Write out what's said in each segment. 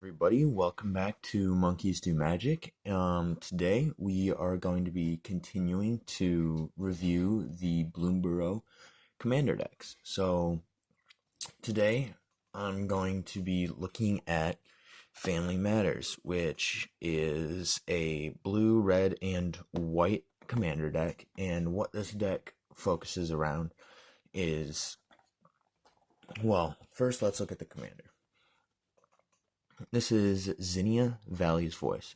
everybody, welcome back to Monkeys Do Magic. Today we are going to be continuing to review the Bloomburrow Commander decks. So today I'm going to be looking at Family Matters, which is a blue, red, and white commander deck. And what this deck focuses around is, well, first let's look at the commander. This is Zinnia, Valley's Voice.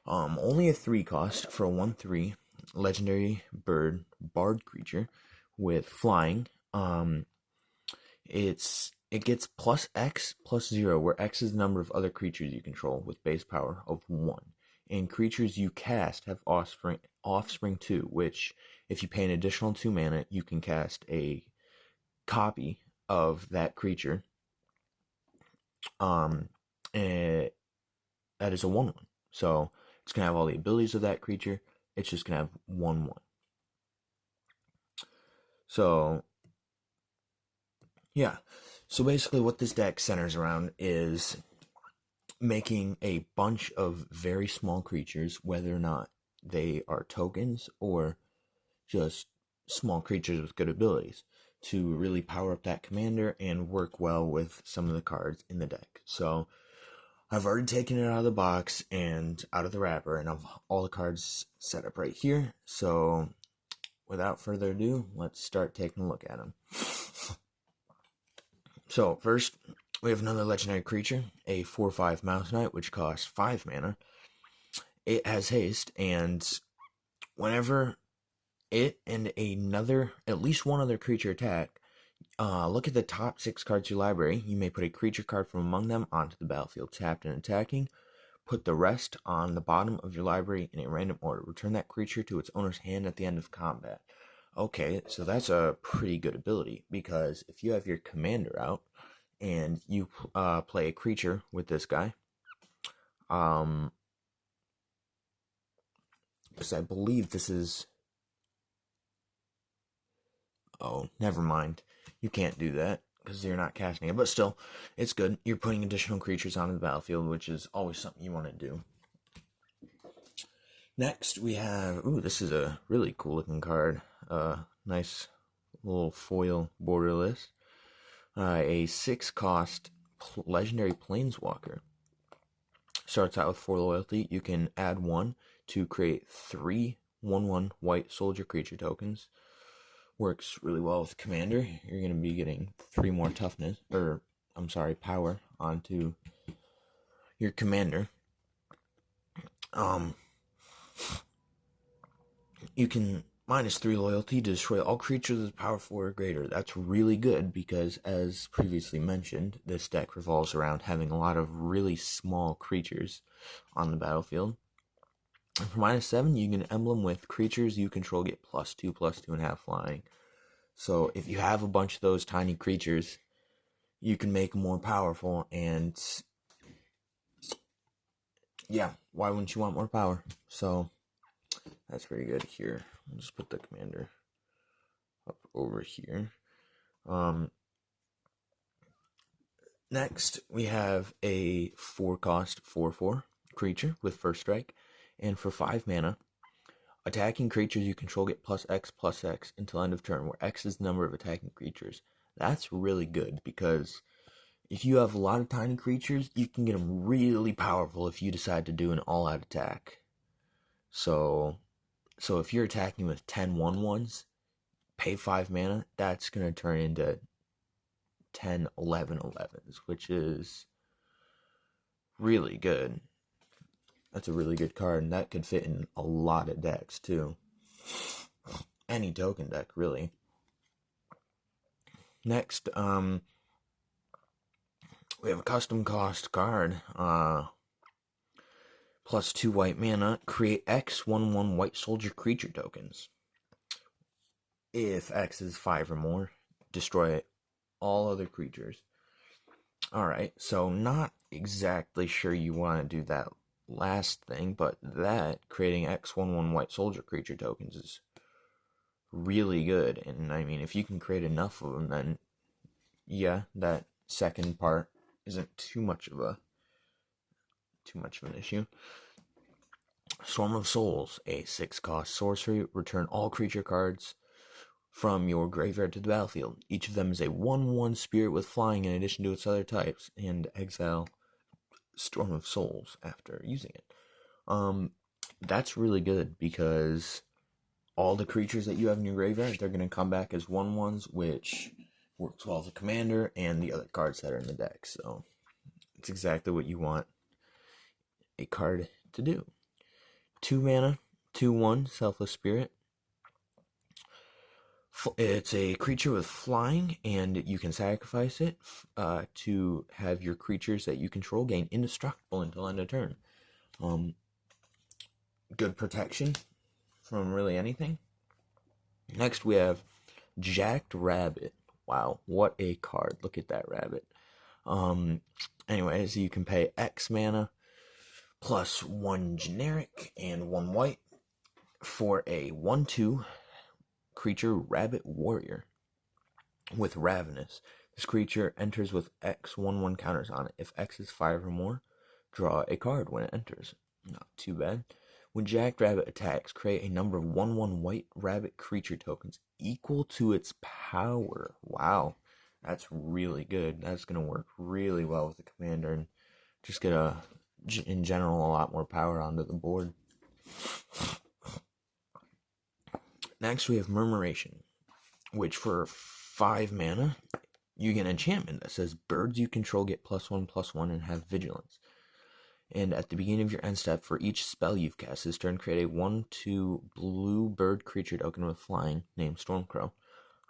Only a 3 cost for a 1/3 legendary bird bard creature with flying. It gets plus X plus 0, where X is the number of other creatures you control with base power of 1. And creatures you cast have offspring 2, which if you pay an additional 2 mana, you can cast a copy of that creature. And that is a 1/1. So it's going to have all the abilities of that creature. It's just going to have 1/1. So, yeah. So basically what this deck centers around is making a bunch of very small creatures, whether or not they are tokens or just small creatures with good abilities, to really power up that commander and work well with some of the cards in the deck. So I've already taken it out of the box and out of the wrapper, and I've all the cards set up right here. So without further ado, let's start taking a look at them. So first, we have another legendary creature, a 4/5 Mouse Knight, which costs 5 mana. It has haste, and whenever it and at least one other creature attack, look at the top 6 cards of your library. You may put a creature card from among them onto the battlefield, tapped and attacking. Put the rest on the bottom of your library in a random order. Return that creature to its owner's hand at the end of combat. Okay, so that's a pretty good ability, because if you have your commander out and you play a creature with this guy, because I believe this is... Oh, never mind. You can't do that because you're not casting it. But still, it's good. You're putting additional creatures onto the battlefield, which is always something you want to do. Next, we have... Ooh, this is a really cool looking card. Nice little foil borderless. A 6 cost legendary planeswalker. Starts out with 4 loyalty. You can add 1 to create 3 1/1 white soldier creature tokens. Works really well with commander. You're going to be getting 3 more power onto your commander. You can -3 loyalty to destroy all creatures with power 4 or greater. That's really good because, as previously mentioned, this deck revolves around having a lot of really small creatures on the battlefield. And for -7, you can emblem with creatures you control get +2/+2.5 flying. So if you have a bunch of those tiny creatures, you can make them more powerful, and yeah, why wouldn't you want more power? So that's pretty good here. I'll just put the commander up over here. Next, we have a 4 cost 4/4 creature with first strike, and for 5 mana, attacking creatures you control get +X/+X until end of turn, where X is the number of attacking creatures. That's really good, because if you have a lot of tiny creatures, you can get them really powerful if you decide to do an all-out attack. So if you're attacking with 10 1/1s, pay 5 mana, that's going to turn into 10 11/11s, which is really good. That's a really good card, and that could fit in a lot of decks, too. Any token deck, really. Next, we have a custom cost card. +2 white mana, create X 1/1 white soldier creature tokens. If X is 5 or more, destroy all other creatures. Alright, so not exactly sure you want to do that last thing, but that, creating X 1/1 white soldier creature tokens, is really good. And I mean, if you can create enough of them, then yeah, that second part isn't too much of a too much of an issue. Storm of Souls, a 6-cost sorcery. Return all creature cards from your graveyard to the battlefield. Each of them is a 1/1 spirit with flying in addition to its other types, and exile Storm of Souls after using it. That's really good because all the creatures that you have in your graveyard, they're going to come back as 1/1s, which works well as a commander and the other cards that are in the deck. So it's exactly what you want a card to do. 2 mana, 2/1, Selfless Spirit. It's a creature with flying, and you can sacrifice it to have your creatures that you control gain indestructible until end of turn. Good protection from really anything. Next we have Jacked Rabbit. Wow, what a card. Look at that rabbit. Anyways, you can pay X mana plus 1 generic and 1 white for a 1/2 creature Rabbit Warrior with Ravenous. This creature enters with X 1/1 counters on it. If X is 5 or more, draw a card when it enters. Not too bad. When Jacked Rabbit attacks, create a number of 1/1 white rabbit creature tokens equal to its power. Wow, that's really good. That's going to work really well with the commander and just get in general, a lot more power onto the board. Next, we have Murmuration, which for 5 mana, you get an enchantment that says birds you control get +1/+1 and have vigilance. And at the beginning of your end step, for each spell you've cast this turn, create a 1/2 blue bird creature token with flying named Stormcrow.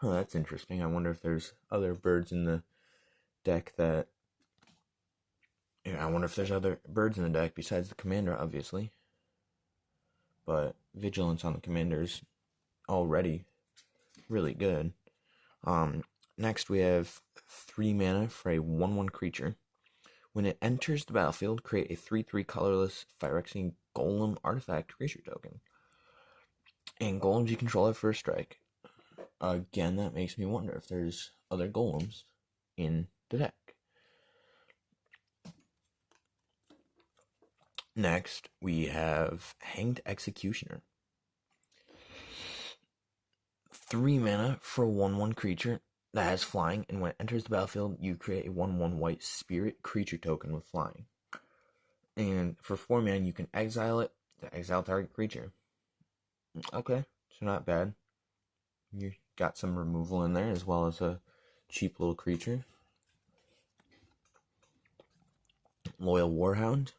Oh, that's interesting. I wonder if there's other birds in the deck that... Yeah, I wonder if there's other birds in the deck besides the commander, obviously. But vigilance on the commander is already really good. Next, we have 3 mana for a 1/1 creature. When it enters the battlefield, create a 3/3 colorless Phyrexian Golem artifact creature token. And golems you control have first strike. Again, that makes me wonder if there's other golems in the deck. Next, we have Hanged Executioner. 3 mana for a 1/1 creature that has flying, and when it enters the battlefield, you create a 1/1 white spirit creature token with flying. And for 4 mana, you can exile it to exile target creature. Okay, so not bad. You got some removal in there as well as a cheap little creature. Loyal Warhound.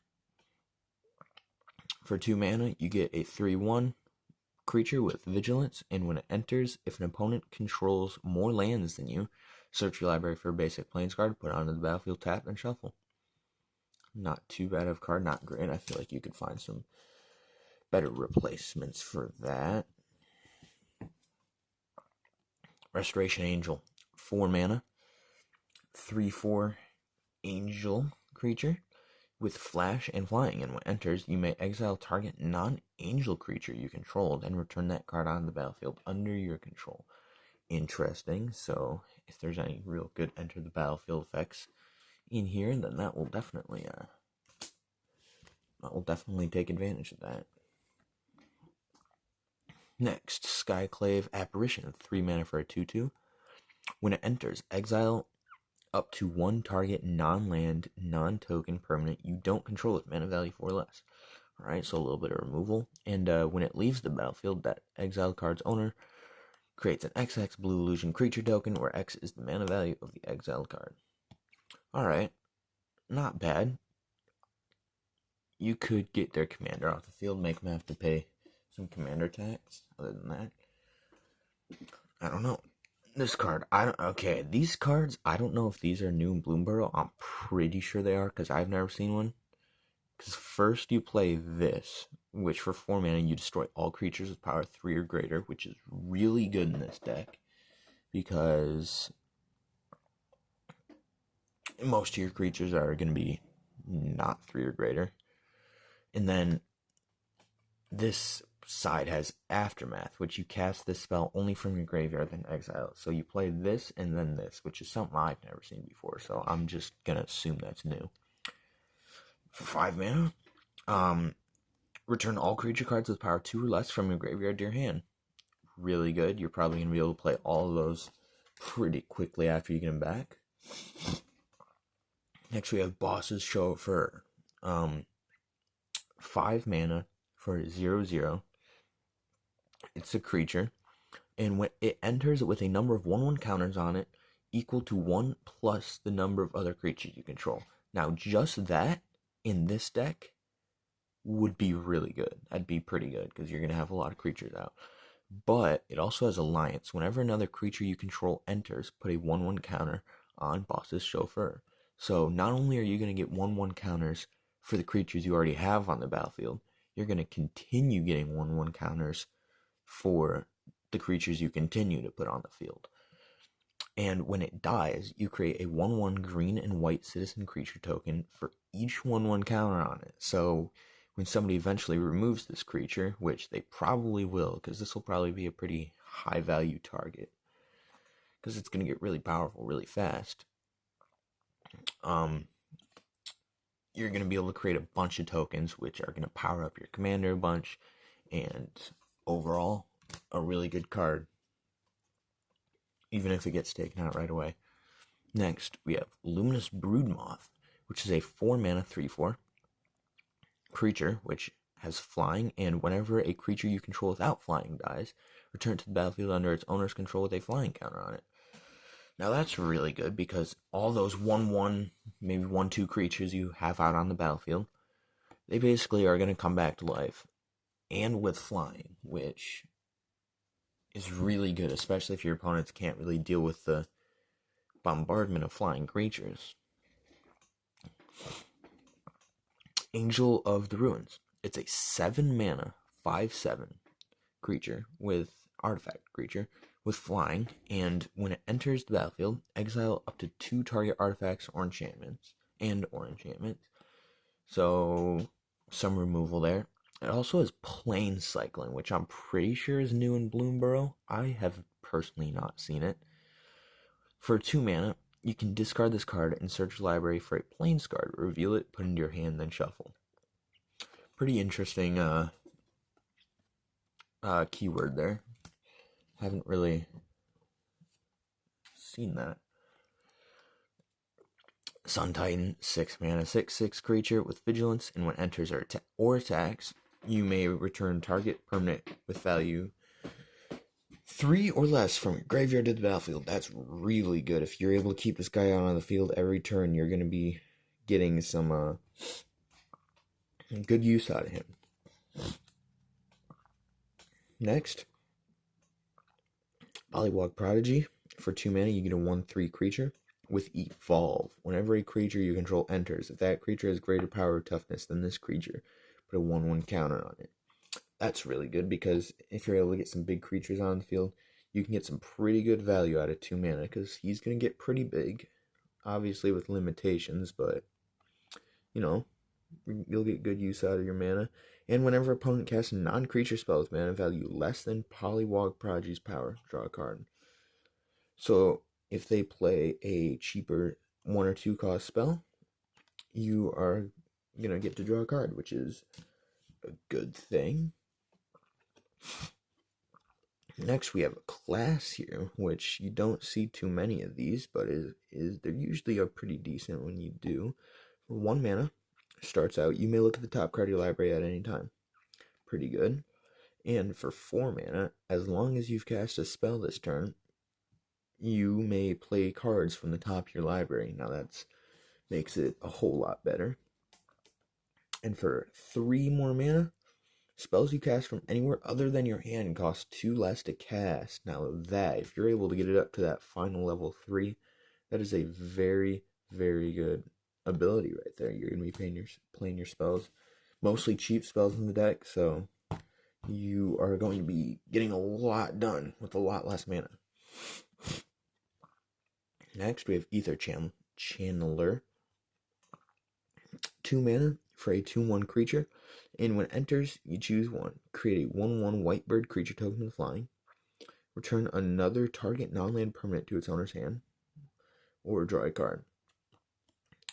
For 2 mana, you get a 3/1 creature with vigilance, and when it enters, if an opponent controls more lands than you, search your library for a basic plains card, put it onto the battlefield, tap, and shuffle. Not too bad of a card, not great. I feel like you could find some better replacements for that. Restoration Angel. 4 mana. 3/4 angel creature with flash and flying, and when it enters, you may exile target non-angel creature you controlled and return that card on the battlefield under your control. Interesting. So if there's any real good enter the battlefield effects in here, then that will definitely take advantage of that. Next, Skyclave Apparition. 3 mana for a 2/2. When it enters, exile up to 1 target non-land, non-token permanent you don't control with mana value 4 or less. Alright, so a little bit of removal. And when it leaves the battlefield, that exiled card's owner creates an XX blue illusion creature token where X is the mana value of the exiled card. Alright, not bad. You could get their commander off the field, make them have to pay some commander tax. Other than that, I don't know. This card, these cards, I don't know if these are new in Bloomburrow. I'm pretty sure they are, because I've never seen one. Because first you play this, which for 4 mana you destroy all creatures with power 3 or greater, which is really good in this deck, because most of your creatures are going to be not 3 or greater. And then this side has Aftermath, which you cast this spell only from your graveyard, then exile it. So you play this and then this, which is something I've never seen before, so I'm just going to assume that's new. For 5 mana, return all creature cards with power 2 or less from your graveyard to your hand. Really good. You're probably going to be able to play all of those pretty quickly after you get them back. Next, we have Boss's Chauffeur. 5 mana for 0/0. It's a creature, and when it enters with a number of 1/1 counters on it equal to 1 plus the number of other creatures you control. Now, just that in this deck would be really good. That'd be pretty good because you're going to have a lot of creatures out. But it also has Alliance. Whenever another creature you control enters, put a 1/1 counter on Boss's Chauffeur. So not only are you going to get 1/1 counters for the creatures you already have on the battlefield, you're going to continue getting 1/1 counters for the creatures you continue to put on the field. And when it dies, you create a 1/1 green and white citizen creature token for each 1/1 counter on it. So when somebody eventually removes this creature, which they probably will, because this will probably be a pretty high value target, because it's going to get really powerful really fast, you're going to be able to create a bunch of tokens, which are going to power up your commander a bunch, and overall, a really good card, even if it gets taken out right away. Next, we have Luminous Broodmoth, which is a 4 mana 3/4 creature, which has flying, and whenever a creature you control without flying dies, return to the battlefield under its owner's control with a flying counter on it. Now that's really good because all those 1/1, maybe 1/2 creatures you have out on the battlefield, they basically are going to come back to life, and with flying, which is really good, especially if your opponents can't really deal with the bombardment of flying creatures. Angel of the Ruins. It's a 7 mana 5/7 creature with artifact creature with flying, and when it enters the battlefield, exile up to 2 target artifacts or enchantments. So some removal there. It also has plane cycling, which I'm pretty sure is new in Bloomburrow. I have personally not seen it. For 2 mana, you can discard this card and search your library for a plains card, reveal it, put it into your hand, then shuffle. Pretty interesting keyword there. Haven't really seen that. Sun Titan, 6 mana, 6/6 creature with vigilance, and when enters or attacks, you may return target permanent with value 3 or less from your graveyard to the battlefield. That's really good. If you're able to keep this guy out on the field every turn, you're going to be getting some good use out of him. Next, Pollywog Prodigy. For 2 mana, you get a 1/3 creature with Evolve. Whenever a creature you control enters, if that creature has greater power or toughness than this creature, put a 1/1 counter on it. That's really good because if you're able to get some big creatures on the field, you can get some pretty good value out of 2 mana because he's going to get pretty big, obviously with limitations, but, you know, you'll get good use out of your mana. And whenever opponent casts a non-creature spell with mana value less than Pollywog Prodigy's power, draw a card. So if they play a cheaper 1 or 2 cost spell, you are going to get to draw a card, which is a good thing. Next, we have a class here, which you don't see too many of these, but they usually are pretty decent when you do. For 1 mana, starts out, you may look at the top card of your library at any time. Pretty good. And for 4 mana, as long as you've cast a spell this turn, you may play cards from the top of your library. Now that makes it a whole lot better. And for 3 more mana, spells you cast from anywhere other than your hand cost 2 less to cast. Now that, if you're able to get it up to that final level 3, that is a very, very good ability right there. You're going to be playing your spells. Mostly cheap spells in the deck, so you are going to be getting a lot done with a lot less mana. Next, we have Ether Channeler. 2 mana for a 2/1 creature, and when it enters, you choose 1. Create a 1/1 white bird creature token with flying. Return another target non-land permanent to its owner's hand, or draw a card.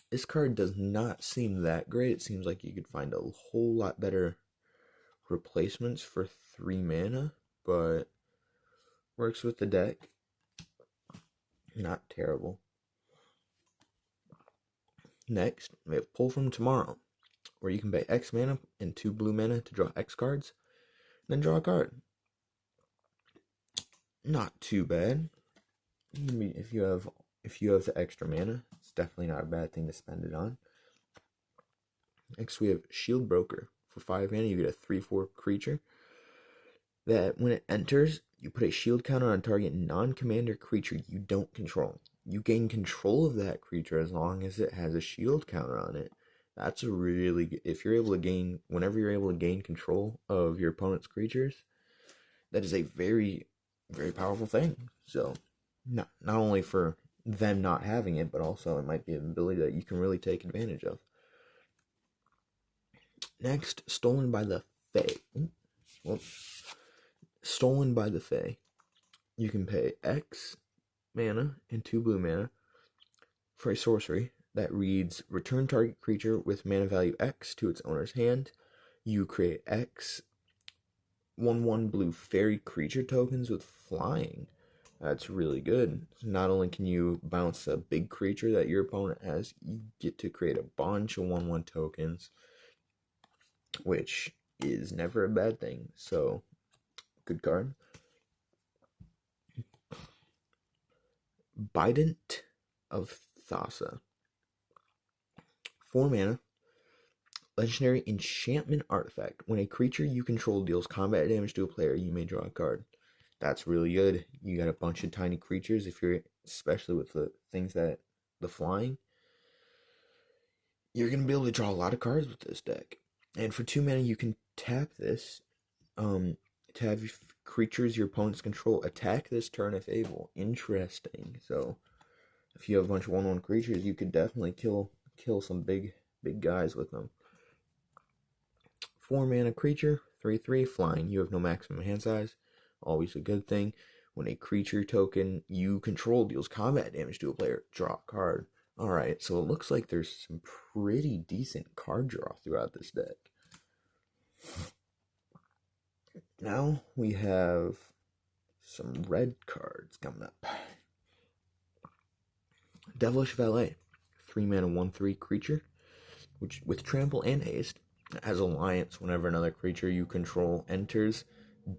This card does not seem that great. It seems like you could find a whole lot better replacements for 3 mana, but works with the deck. Not terrible. Next, we have Pull from Tomorrow, where you can pay X mana and 2 blue mana to draw X cards, then draw a card. Not too bad. If you have the extra mana, it's definitely not a bad thing to spend it on. Next, we have Shield Broker. For 5 mana, you get a 3/4 creature that when it enters, you put a shield counter on target non-commander creature you don't control. You gain control of that creature as long as it has a shield counter on it. That's a really good, if you're able to gain, whenever you're able to gain control of your opponent's creatures, that is a very, very powerful thing. So, not only for them not having it, but also it might be an ability that you can really take advantage of. Next, Stolen by the Fae. Stolen by the Fae. You can pay X mana and 2 blue mana for a sorcery that reads, return target creature with mana value X to its owner's hand. You create X 1/1 blue fairy creature tokens with flying. That's really good. Not only can you bounce a big creature that your opponent has, you get to create a bunch of 1/1 tokens, which is never a bad thing. So, good card. Bident of Thassa. 4 mana. Legendary enchantment artifact. When a creature you control deals combat damage to a player, you may draw a card. That's really good. You got a bunch of tiny creatures, if you're, especially with the things that, the flying, you're going to be able to draw a lot of cards with this deck. And for 2 mana, you can tap this, to have creatures your opponents control attack this turn if able. Interesting. So, if you have a bunch of 1/1 creatures, you could definitely kill some big guys with them. 4 mana creature, 3/3, flying. You have no maximum hand size. Always a good thing. When a creature token you control deals combat damage to a player, draw a card. Alright, so it looks like there's some pretty decent card draw throughout this deck. Now we have some red cards coming up. Devilish Valet. 3 mana 1/3 creature, which with trample and haste, has alliance whenever another creature you control enters.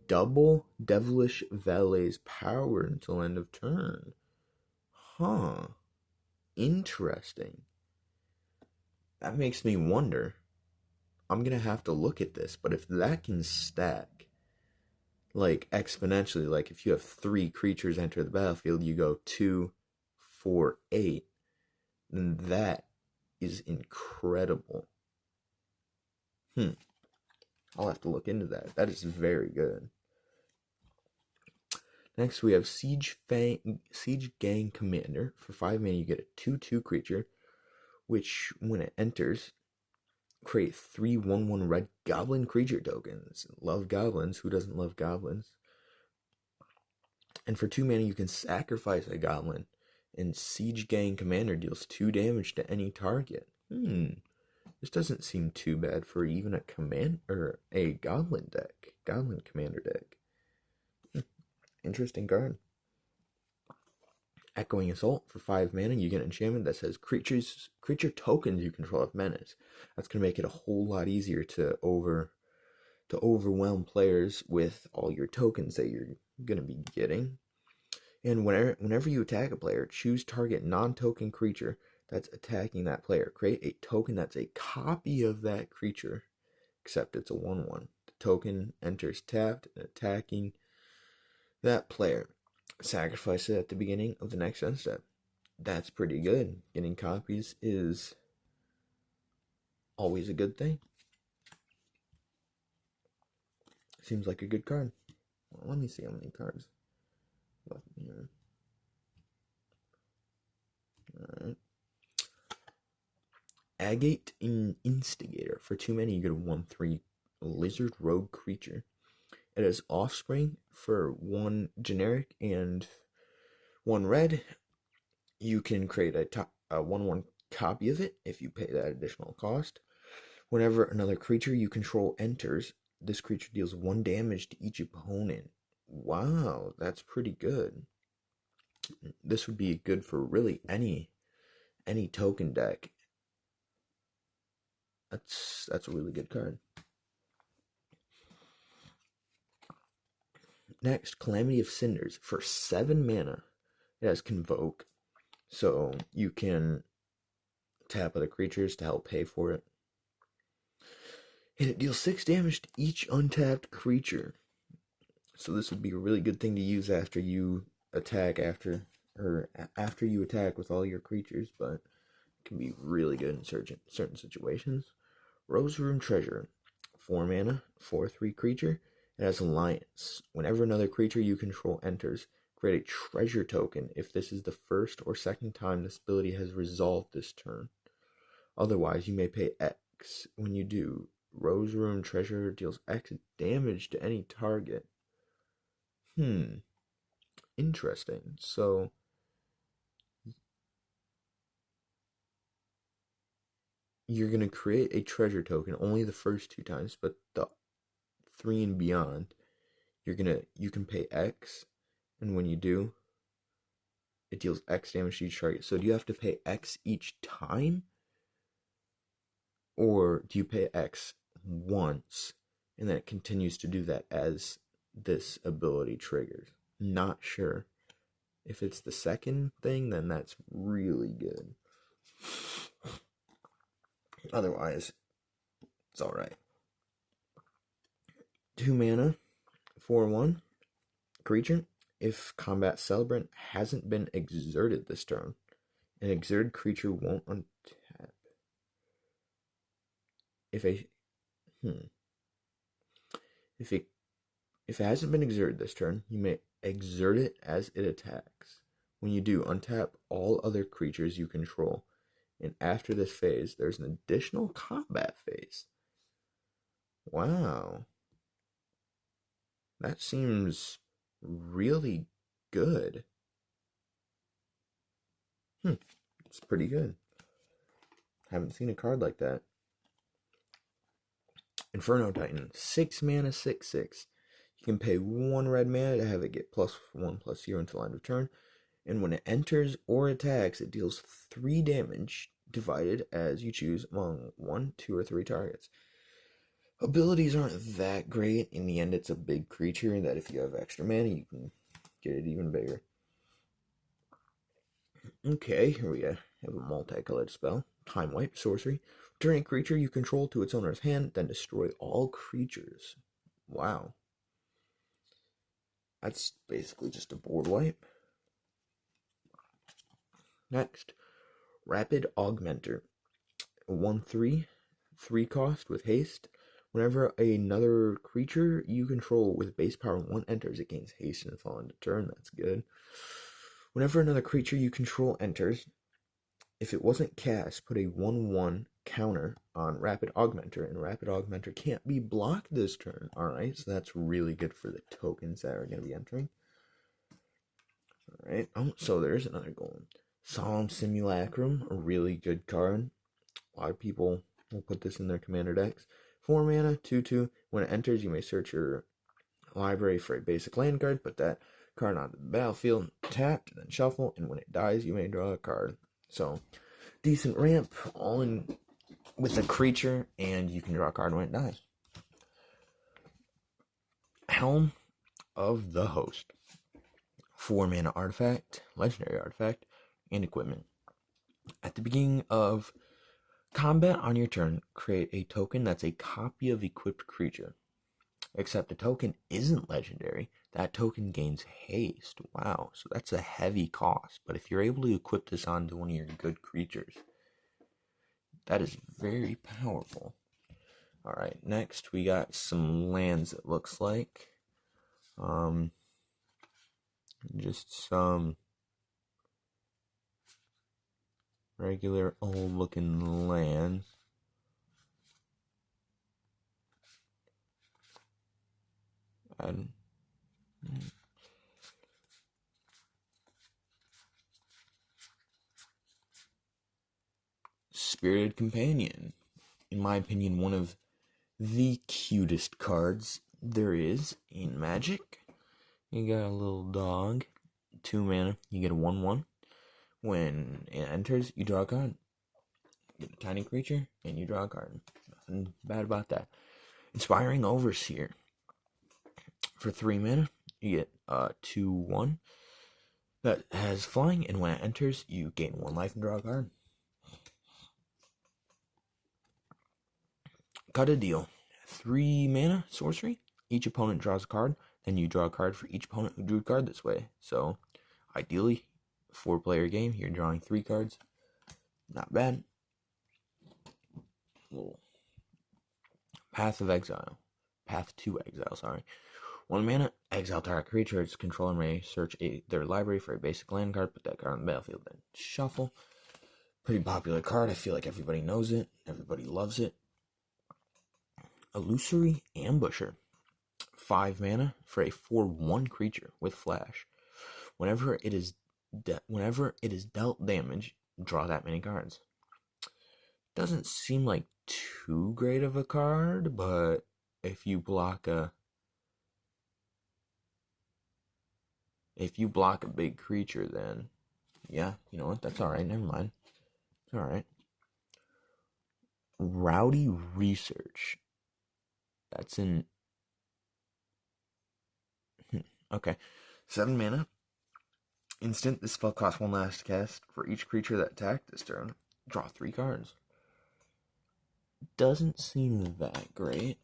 Double Devilish Valet's power until end of turn. Huh. Interesting. That makes me wonder. I'm gonna have to look at this, but if that can stack like exponentially, like if you have 3 creatures enter the battlefield, you go 2, 4, 8, then that is incredible. I'll have to look into that. That is very good. Next, we have Siege Gang Commander. For 5 mana, you get a 2/2 creature, which, when it enters, create 3 1/1 red goblin creature tokens. Love goblins. Who doesn't love goblins? And for 2 mana, you can sacrifice a goblin, and Siege Gang Commander deals 2 damage to any target. This doesn't seem too bad for even a goblin deck, goblin commander deck. Interesting card. Echoing Assault. For 5 mana, you get an enchantment that says creature tokens you control have menace. That's gonna make it a whole lot easier to overwhelm players with all your tokens that you're gonna be getting. And whenever you attack a player, choose target non-token creature that's attacking that player. Create a token that's a copy of that creature, except it's a 1/1. The token enters tapped and attacking that player. Sacrifice it at the beginning of the next end step. That's pretty good. Getting copies is always a good thing. Seems like a good card. Well, let me see how many cards left in here. Alright. Agate Instigator. For 2 mana, you get a 1/3 lizard rogue creature. It has offspring for 1 generic and 1 red. You can create a 1/1 copy of it if you pay that additional cost. Whenever another creature you control enters, this creature deals 1 damage to each opponent. Wow, that's pretty good. This would be good for really any token deck. That's a really good card. Next, Calamity of Cinders. For 7 mana, it has Convoke, so you can tap other creatures to help pay for it. And it deals 6 damage to each untapped creature. So this would be a really good thing to use after you attack after you attack with all your creatures, but it can be really good in certain situations. Rose Room Treasure. 4 mana, 4/3 creature. It has Alliance. Whenever another creature you control enters, create a treasure token if this is the first or second time this ability has resolved this turn. Otherwise, you may pay X. When you do, Rose Room Treasure deals X damage to any target. Interesting. So, you're going to create a treasure token only the first 2 times, but the 3 and beyond, you can pay X, and when you do, it deals X damage to each target. So do you have to pay X each time? Or do you pay X once, and then it continues to do that as this ability triggers? Not sure. If it's the second thing, then that's really good. Otherwise, it's alright. 2 mana, 4/1 creature. If Combat Celebrant hasn't been exerted this turn, an exerted creature won't untap. If it hasn't been exerted this turn, you may exert it as it attacks. When you do, untap all other creatures you control. And after this phase, there's an additional combat phase. Wow. That seems really good. It's pretty good. Haven't seen a card like that. Inferno Titan. 6 mana, 6/6. You can pay 1 red mana to have it get +1/+0 until end of turn. And when it enters or attacks, it deals 3 damage divided as you choose among 1, 2, or 3 targets. Abilities aren't that great. In the end, it's a big creature that if you have extra mana, you can get it even bigger. Okay, here we have a multicolored spell. Time Wipe, sorcery. Return a creature you control to its owner's hand, then destroy all creatures. Wow. That's basically just a board wipe. Next, Rapid Augmenter. 1/3, 3 cost with haste. Whenever another creature you control with base power 1 enters, it gains haste until end of turn. That's good. Whenever another creature you control enters, if it wasn't cast, put a 1/1 counter on Rapid Augmenter, and Rapid Augmenter can't be blocked this turn. Alright, so that's really good for the tokens that are going to be entering. Alright, so there's another golem. Solemn Simulacrum, a really good card. A lot of people will put this in their commander decks. 4 mana, 2/2. When it enters, you may search your library for a basic land card, put that card onto the battlefield, tapped, then shuffle, and when it dies, you may draw a card. So, decent ramp, all in with a creature, and you can draw a card when it dies. Helm of the Host. 4 mana artifact, legendary artifact, and equipment. At the beginning of combat on your turn, create a token that's a copy of equipped creature. Except the token isn't legendary, that token gains haste. Wow, so that's a heavy cost. But if you're able to equip this onto one of your good creatures, that is very powerful. Alright, next we got some lands, it looks like. Just some regular old looking lands. And Spirited Companion. In my opinion, one of the cutest cards there is in Magic. You got a little dog, 2 mana, you get a 1/1. When it enters, you draw a card. You get a tiny creature, and you draw a card. Nothing bad about that. Inspiring Overseer. For 3 mana, you get a 2/1 that has flying, and when it enters, you gain 1 life and draw a card. Cut a Deal. 3 mana, sorcery. Each opponent draws a card, then you draw a card for each opponent who drew a card this way. So, ideally, 4-player game, you're drawing 3 cards. Not bad. Little Path to Exile, sorry. 1 mana, exile target creature, its controller may search their library for a basic land card, put that card on the battlefield, then shuffle. Pretty popular card, I feel like everybody knows it, everybody loves it. Illusory Ambusher. 5 mana for a 4/1 creature with flash. Whenever it is dealt damage, draw that many cards. Doesn't seem like too great of a card, but if you block a big creature, then yeah, you know what? That's all right. Never mind. It's all right. Rowdy Research. That's in. Okay. 7 mana. Instant. This spell costs 1 last cast. For each creature that attacked this turn, draw 3 cards. Doesn't seem that great,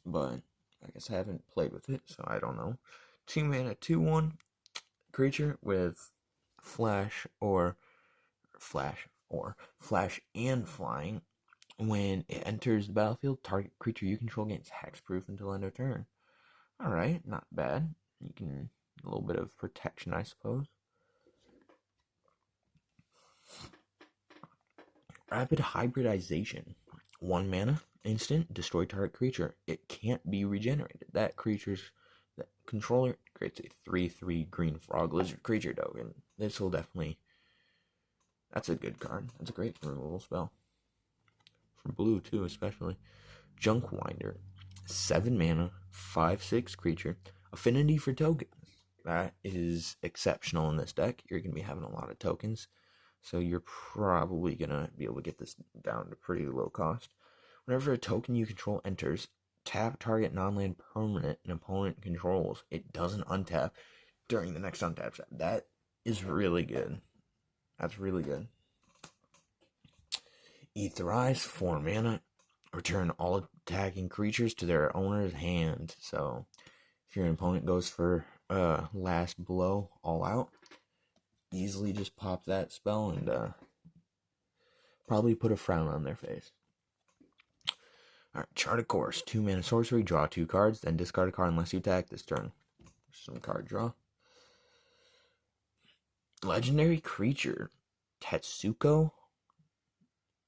but I guess I haven't played with it, so I don't know. 2 mana, 2/1 creature with flash and flying. When it enters the battlefield, target creature you control gains hexproof until end of turn. Alright, not bad. You can, a little bit of protection, I suppose. Rapid Hybridization. 1 mana, instant, destroy target creature. It can't be regenerated. That controller creates a 3/3 green frog lizard creature token. This will definitely. That's a good card. That's a great removal spell. For blue, too, especially. Junkwinder. 7 mana, 5/6 creature. Affinity for tokens. That is exceptional in this deck. You're going to be having a lot of tokens, so you're probably going to be able to get this down to pretty low cost. Whenever a token you control enters, tap target non-land permanent an opponent controls. It doesn't untap during the next untap step. That is really good. That's really good. Etherize, 4 mana. Return all attacking creatures to their owner's hand. So, if your opponent goes for last blow, all out, easily just pop that spell and probably put a frown on their face. Alright, Chart a Course. 2 mana sorcery, draw 2 cards, then discard a card unless you attack this turn. Some card draw. Legendary Creature. Tetsuko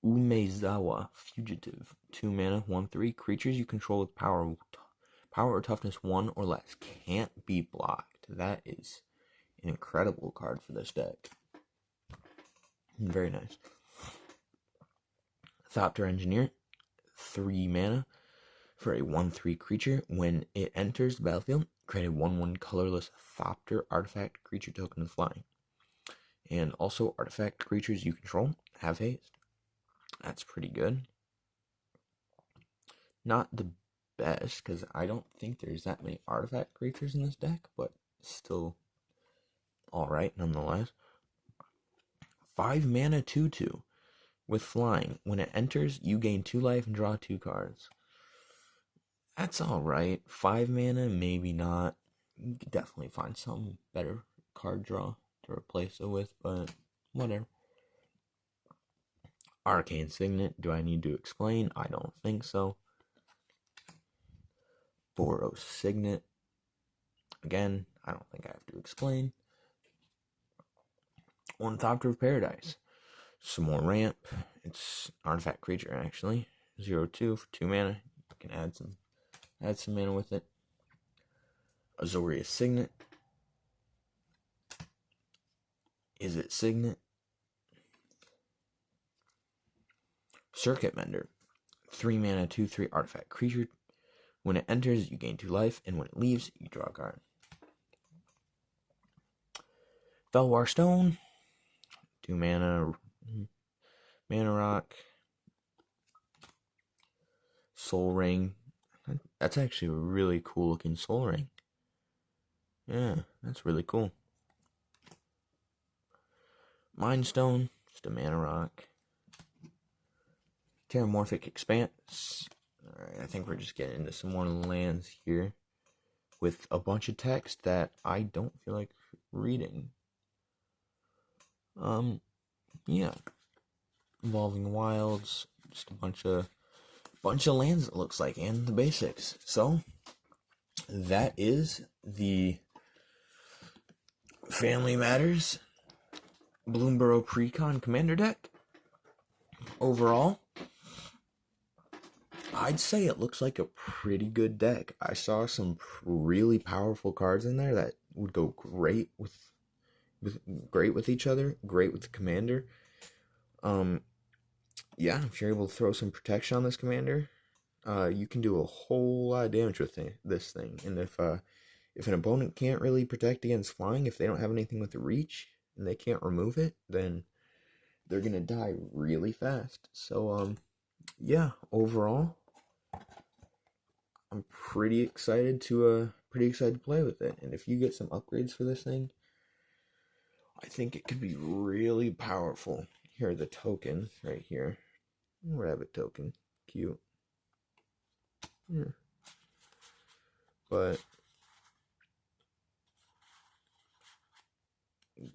Umezawa, Fugitive. 2 mana, 1/3. Creatures you control with power or toughness 1 or less can't be blocked. That is an incredible card for this deck. Very nice. Thopter Engineer. 3 mana for a 1/3 creature. When it enters the battlefield, create a 1/1 colorless Thopter artifact creature token with flying. And also, artifact creatures you control have haste. That's pretty good. Not the best, because I don't think there's that many artifact creatures in this deck, but still alright nonetheless. 5 mana 2/2 with flying. When it enters, you gain 2 life and draw 2 cards. That's alright. 5 mana, maybe not. You could definitely find some better card draw to replace it with, but whatever. Arcane Signet, do I need to explain? I don't think so. Bloomburrow Signet, again, I don't think I have to explain. Ornithopter of Paradise, some more ramp. It's artifact creature actually. 0/2 for 2 mana. You can add some mana with it. Azorius Signet. Is it Signet? Circuit Mender. 3 mana, 2/3 artifact creature. When it enters, you gain 2 life, and when it leaves, you draw a card. Felwar Stone. 2 mana, mana rock. Soul Ring. That's actually a really cool looking Soul Ring. Yeah, that's really cool. Mind Stone, just a mana rock. Terramorphic Expanse. Alright, I think we're just getting into some more lands here with a bunch of text that I don't feel like reading. Yeah. Evolving Wilds, just a bunch of lands, it looks like, and the basics. So that is the Family Matters Bloomburrow Precon Commander deck. Overall, I'd say it looks like a pretty good deck. I saw some really powerful cards in there that would go great with each other, great with the commander. Yeah, if you're able to throw some protection on this commander, you can do a whole lot of damage with this thing. And if an opponent can't really protect against flying, if they don't have anything with the reach and they can't remove it, then they're gonna die really fast. So yeah, overall, I'm pretty excited to play with it. And if you get some upgrades for this thing, I think it could be really powerful. Here are the tokens right here. Rabbit token, cute. Yeah. But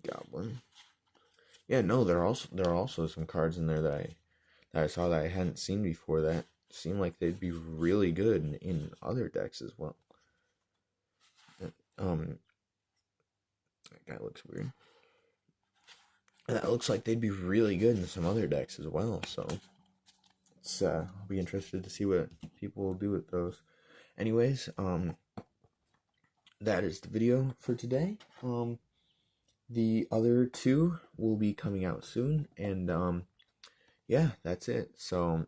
Goblin. Yeah, no, there are also some cards in there that I saw that I hadn't seen before that seem like they'd be really good in other decks as well. That guy looks weird. That looks like they'd be really good in some other decks as well. So it's I'll be interested to see what people will do with those. Anyways, that is the video for today. The other 2 will be coming out soon, and yeah, that's it. So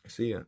see ya.